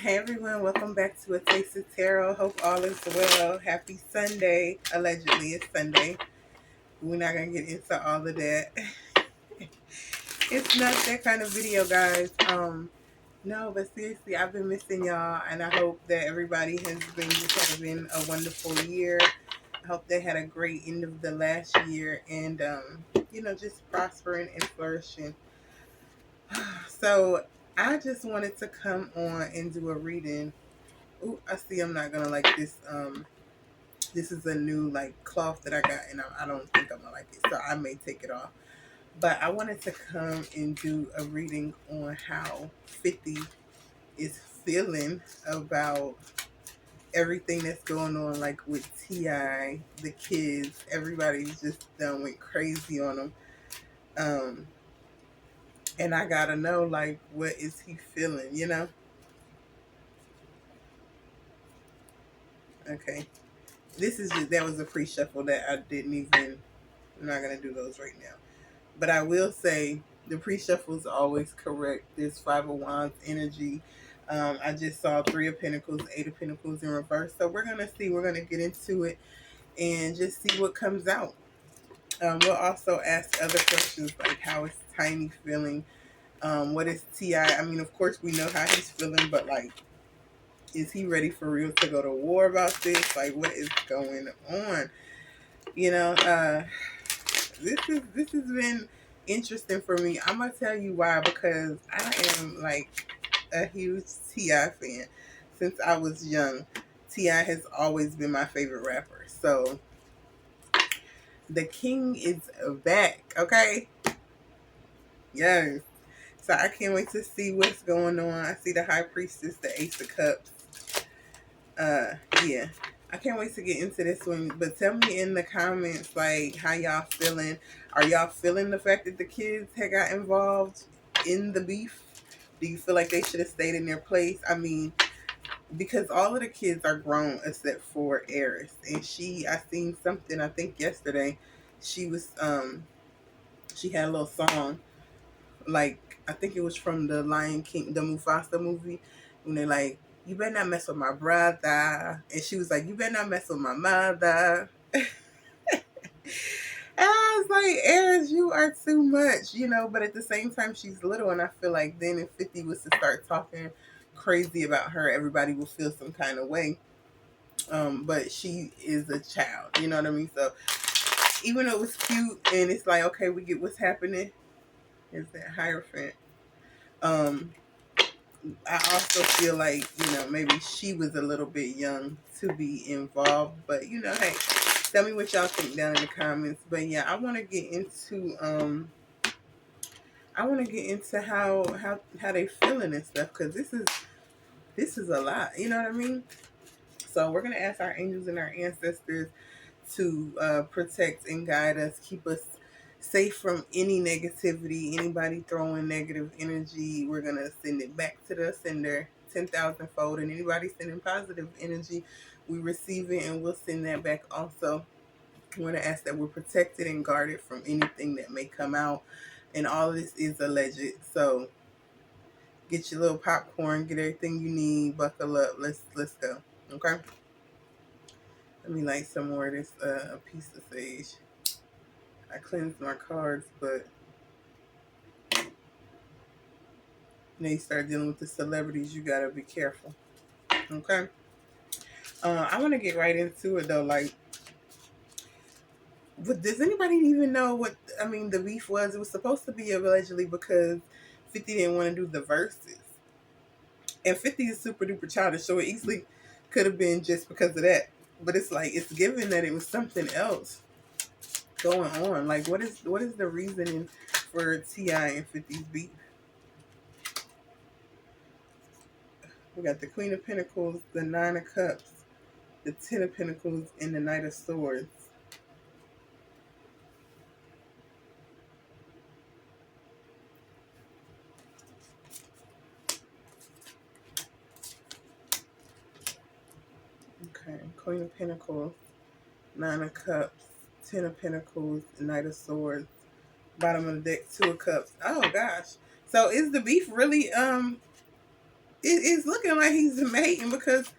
Hey everyone, welcome back to A Taste of Tarot. Hope all is well. Happy Sunday. Allegedly, it's Sunday. We're not going to get into all of that. It's not that kind of video, guys. No, but seriously, I've been missing y'all, and I hope that everybody has been just having a wonderful year. I hope they had a great end of the last year and, just prospering and flourishing. So, I just wanted to come on and do a reading. Ooh, I see I'm not gonna like this. This is a new like cloth that I got, and I don't think I'm gonna like it, so I may take it off. But I wanted to come and do a reading on how 50 is feeling about everything that's going on, like with Ti, the kids. Everybody's just done went crazy on them. And I gotta know, like, what is he feeling? Okay. That was a pre-shuffle that I didn't even. I'm not gonna do those right now. But I will say the pre-shuffle is always correct. There's Five of Wands energy. I just saw Three of Pentacles, Eight of Pentacles in reverse. So we're going to see. We're going to get into it and just see what comes out. We'll also ask other questions like how is Tiny feeling? What is Ti? I mean, of course, we know how he's feeling, but like, is he ready for real to go to war about this? Like, what is going on? You know, this has been interesting for me. I'm gonna tell you why, because I am like a huge Ti fan since I was young. Ti has always been my favorite rapper. So the king is back, okay? Yes. So I can't wait to see what's going on. I see the high priestess, the ace of cups. Yeah. I can't wait to get into this one. But tell me in the comments, like, how y'all feeling. Are y'all feeling the fact that the kids had got involved in the beef? Do you feel like they should have stayed in their place? I mean, because all of the kids are grown except for Eris. And I seen something, I think yesterday, she was, she had a little song, like, I think it was from the Lion King, the Mufasa movie, when they're like, you better not mess with my brother. And she was like, you better not mess with my mother. And I was like, Eris, you are too much, but at the same time, she's little. And I feel like then if 50 was to start talking crazy about her, everybody will feel some kind of way. But she is a child, you know what I mean? So even though it was cute and it's like, okay, we get what's happening, is that Hierophant. I also feel like, maybe she was a little bit young to be involved. But, hey, tell me what y'all think down in the comments. But, yeah, I want to get into how they feeling and stuff, because this is a lot. You know what I mean? So we're going to ask our angels and our ancestors to protect and guide us, keep us safe from any negativity, anybody throwing negative energy. We're going to send it back to the sender 10,000 fold, and anybody sending positive energy, we receive it and we'll send that back also. I want to ask that we're protected and guarded from anything that may come out, and all of this is alleged. So get your little popcorn, get everything you need, buckle up, let's go. Okay, let me light some more of this piece of sage. I cleansed my cards, but you start dealing with the celebrities, you gotta be careful. Okay. I want to get right into it though. Like, but does anybody even know what the beef was? It was supposed to be allegedly because 50 didn't want to do the verses, and 50 is super duper childish, so it easily could have been just because of that. But it's like it's given that it was something else going on. Like, what is the reasoning for Ti and 50's beef? We got the Queen of Pentacles, the Nine of Cups, the Ten of Pentacles, and the Knight of Swords. Okay, Queen of Pentacles, Nine of Cups, Ten of Pentacles, Knight of Swords. Bottom of the deck, Two of Cups. Oh gosh. So is the beef really it's looking like he's hating because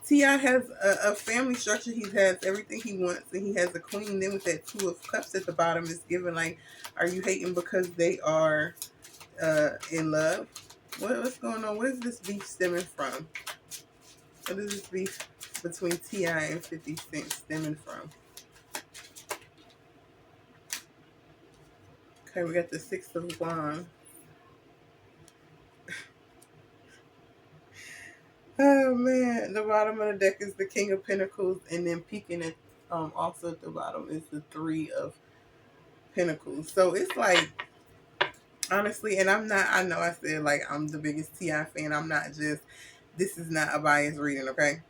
T.I. has a family structure. He has everything he wants, and he has a queen. Then with that two of cups at the bottom, it's given like, are you hating because they are in love? What's going on? What is this beef stemming from? What is this beef between T.I. and 50 Cent stemming from? Okay, we got the Six of Wands. Oh man, the bottom of the deck is the King of Pentacles, and then peeking at also at the bottom is the Three of Pentacles. So it's like, honestly, and I'm not, I know I said like I'm the biggest T.I. fan. I'm not just, this is not a biased reading, okay?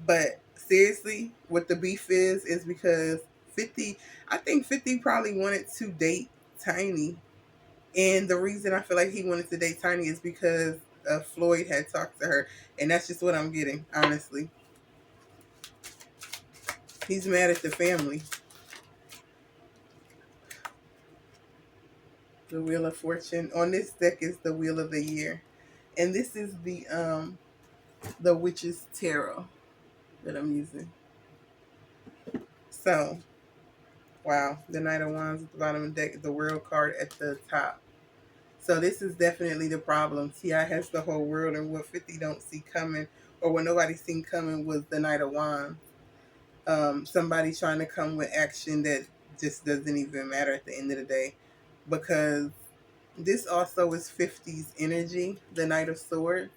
But seriously, what the beef is because 50, I think 50 probably wanted to date Tiny. And the reason I feel like he wanted to date Tiny is because Floyd had talked to her. And that's just what I'm getting, honestly. He's mad at the family. The Wheel of Fortune. On this deck is the Wheel of the Year. And this is the Witch's Tarot that I'm using. So, wow. The Knight of Wands at the bottom of the deck, the World card at the top. So this is definitely the problem. T.I. has the whole world, and what 50 don't see coming, or what nobody seen coming, was the Knight of Wands. Somebody trying to come with action that just doesn't even matter at the end of the day. Because this also is 50's energy, the Knight of Swords.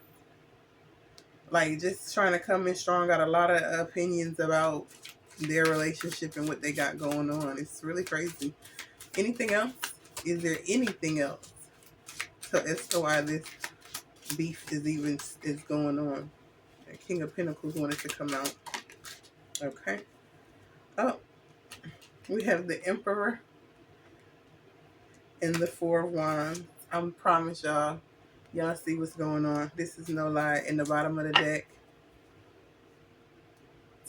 Like, just trying to come in strong, got a lot of opinions about their relationship and what they got going on. It's really crazy. Anything else? Is there anything else as to why this beef is going on? The King of Pentacles wanted to come out. Okay. Oh, we have the Emperor and the Four of Wands. I promise y'all see what's going on. This is no lie. In the bottom of the deck,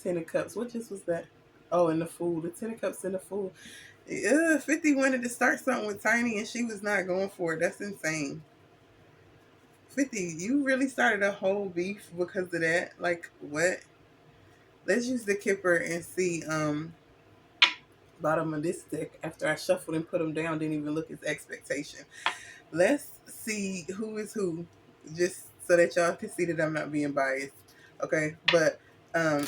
Ten of Cups. What just was that? Oh, and the Fool. The Ten of Cups and the Fool. 50 wanted to start something with Tiny and she was not going for it. That's insane. 50, you really started a whole beef because of that? Like, what? Let's use the Kipper and see bottom of this deck. After I shuffled and put them down, didn't even look at expectation. Let's see who is who, just so that y'all can see that I'm not being biased. Okay, but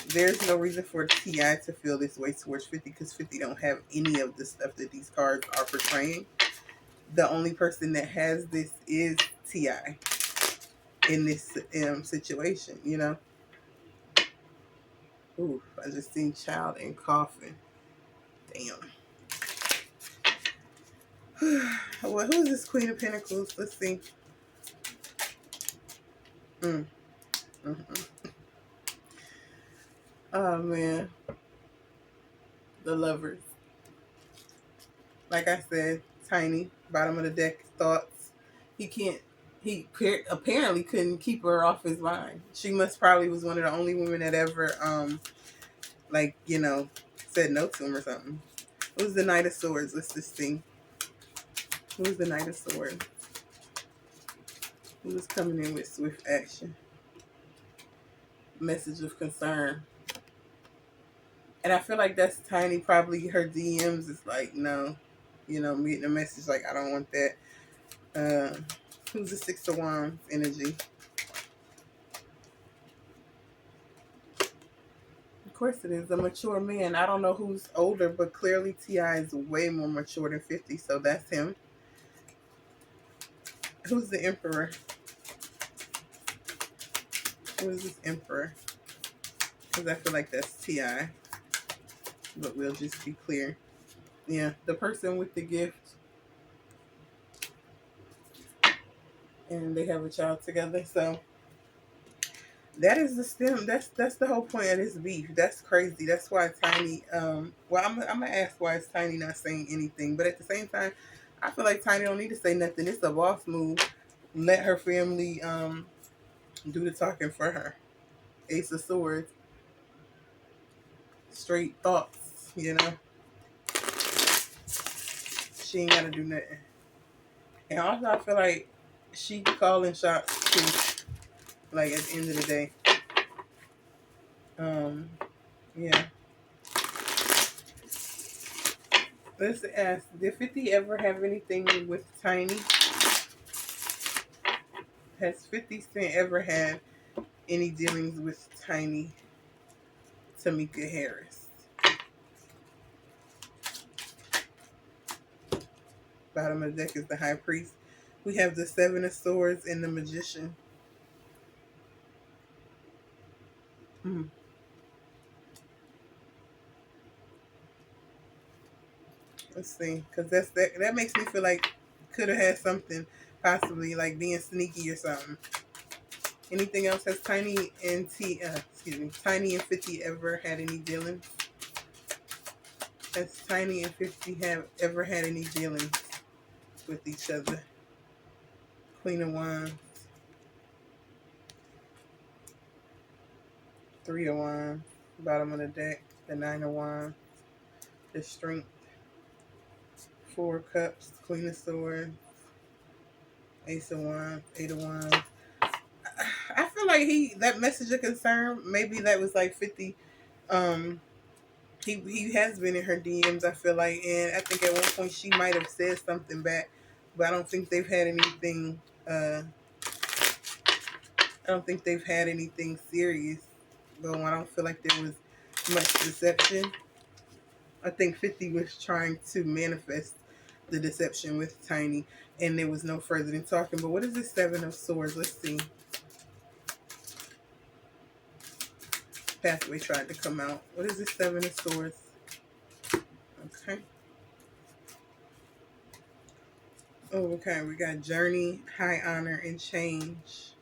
there's no reason for T.I. to feel this way towards 50 because 50 don't have any of the stuff that these cards are portraying. The only person that has this is T.I. in this situation, you know. Ooh, I just seen Child and Coffin. Damn. Well, who's this Queen of Pentacles? Let's see. Mm. Mm-hmm. Oh man, the Lovers. Like I said, Tiny, bottom of the deck, thoughts. He can't. He apparently couldn't keep her off his mind. She must probably was one of the only women that ever, like, said no to him or something. Who's the Knight of Swords? Let's just see. Who's the Knight of Swords? Who's coming in with swift action? Message of concern. And I feel like that's Tiny. Probably her DMs is like, no, meeting a message like, I don't want that. Who's the Six of Wands energy? Of course it is a mature man. I don't know who's older, but clearly T.I. is way more mature than 50, so that's him. Who's the Emperor? Who is this Emperor? Because I feel like that's T.I. But we'll just be clear. Yeah, the person with the gift. And they have a child together. So that is the stem. That's the whole point of this beef. That's crazy. That's why Tiny. Well, I'm gonna ask why is Tiny not saying anything. But at the same time, I feel like Tiny don't need to say nothing. It's a boss move. Let her family do the talking for her. Ace of Swords. Straight thoughts. She ain't gotta do nothing. And also, I feel like she calling shots too. Like at the end of the day. Um, yeah. Let's ask, did 50 ever have anything with Tiny? Has 50 Cent ever had any dealings with Tiny Tamika Harris? Bottom of the deck is the High Priest. We have the Seven of Swords and the Magician. Hmm. Let's see, because that makes me feel like could have had something, possibly like being sneaky or something. Anything else? Has Tiny and 50 ever had any dealings? Has Tiny and 50 have ever had any dealings with each other? Queen of Wands, Three of Wands, bottom of the deck, the Nine of Wands, the Strength, Four of Cups, Queen of Swords, Ace of Wands, Eight of Wands. I feel like that message of concern, maybe that was like 50. Um, he has been in her DMs, I feel like, and I think at one point she might have said something back, but I don't think they've had anything. I don't think they've had anything serious going. I don't feel like there was much deception. I think 50 was trying to manifest the deception with Tiny, and there was no further than talking. But what is this Seven of Swords? Let's see. Pathway tried to come out. What is this Seven of Swords? Okay. Oh, okay. We got journey, high honor, and change.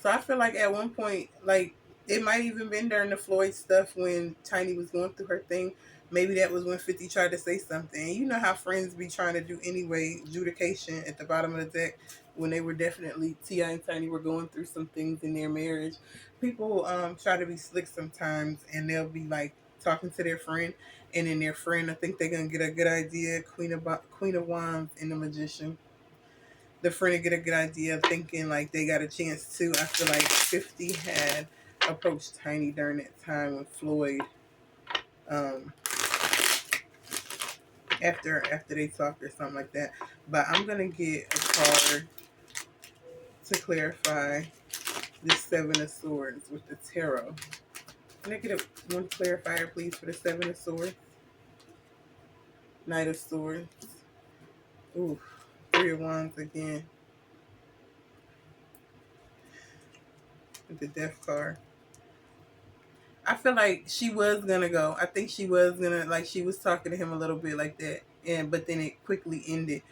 So I feel like at one point, like it might even been during the Floyd stuff when Tiny was going through her thing. Maybe that was when 50 tried to say something. And you know how friends be trying to do anyway, adjudication at the bottom of the deck when they were definitely, T.I. and Tiny were going through some things in their marriage. People try to be slick sometimes and they'll be like talking to their friend, and then their friend, I think they're going to get a good idea. Queen of Wands and the Magician, the friend to get a good idea of thinking like they got a chance to. I feel like 50 had approached Tiny during that time with Floyd. Um, after they talked or something like that. But I'm gonna get a card to clarify this Seven of Swords with the tarot. Can I get one clarifier, please, for the Seven of Swords? Knight of Swords. Ooh, Three of Wands again. With the Death card. I feel like she was gonna go. I think she was gonna, like, she was talking to him a little bit like that, and but then it quickly ended.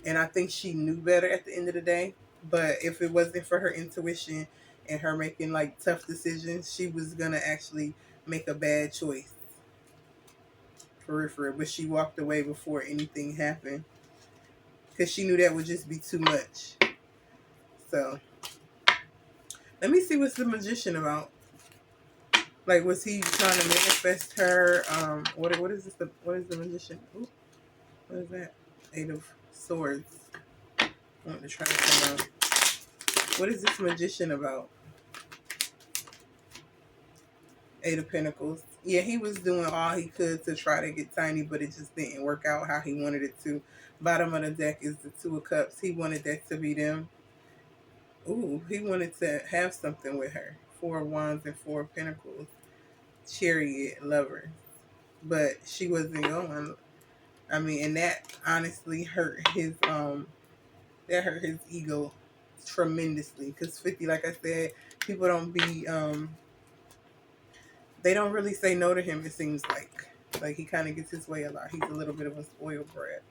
And I think she knew better at the end of the day. But if it wasn't for her intuition and her making like tough decisions, she was gonna actually make a bad choice for real, for real. But she walked away before anything happened because she knew that would just be too much. So let me see what's the Magician about. Like, was he trying to manifest her? What is this? What is the Magician? Ooh, what is that? Eight of Swords. I want to try to come out. What is this Magician about? Eight of Pentacles. Yeah, he was doing all he could to try to get Tiny, but it just didn't work out how he wanted it to. Bottom of the deck is the Two of Cups. He wanted that to be them. Ooh, he wanted to have something with her. Four of Wands and Four of Pentacles. Chariot, Lover. But she wasn't going. I mean, and that honestly hurt his ego tremendously. Because 50, like I said, people don't be they don't really say no to him. It seems like he kind of gets his way a lot. He's a little bit of a spoiled brat.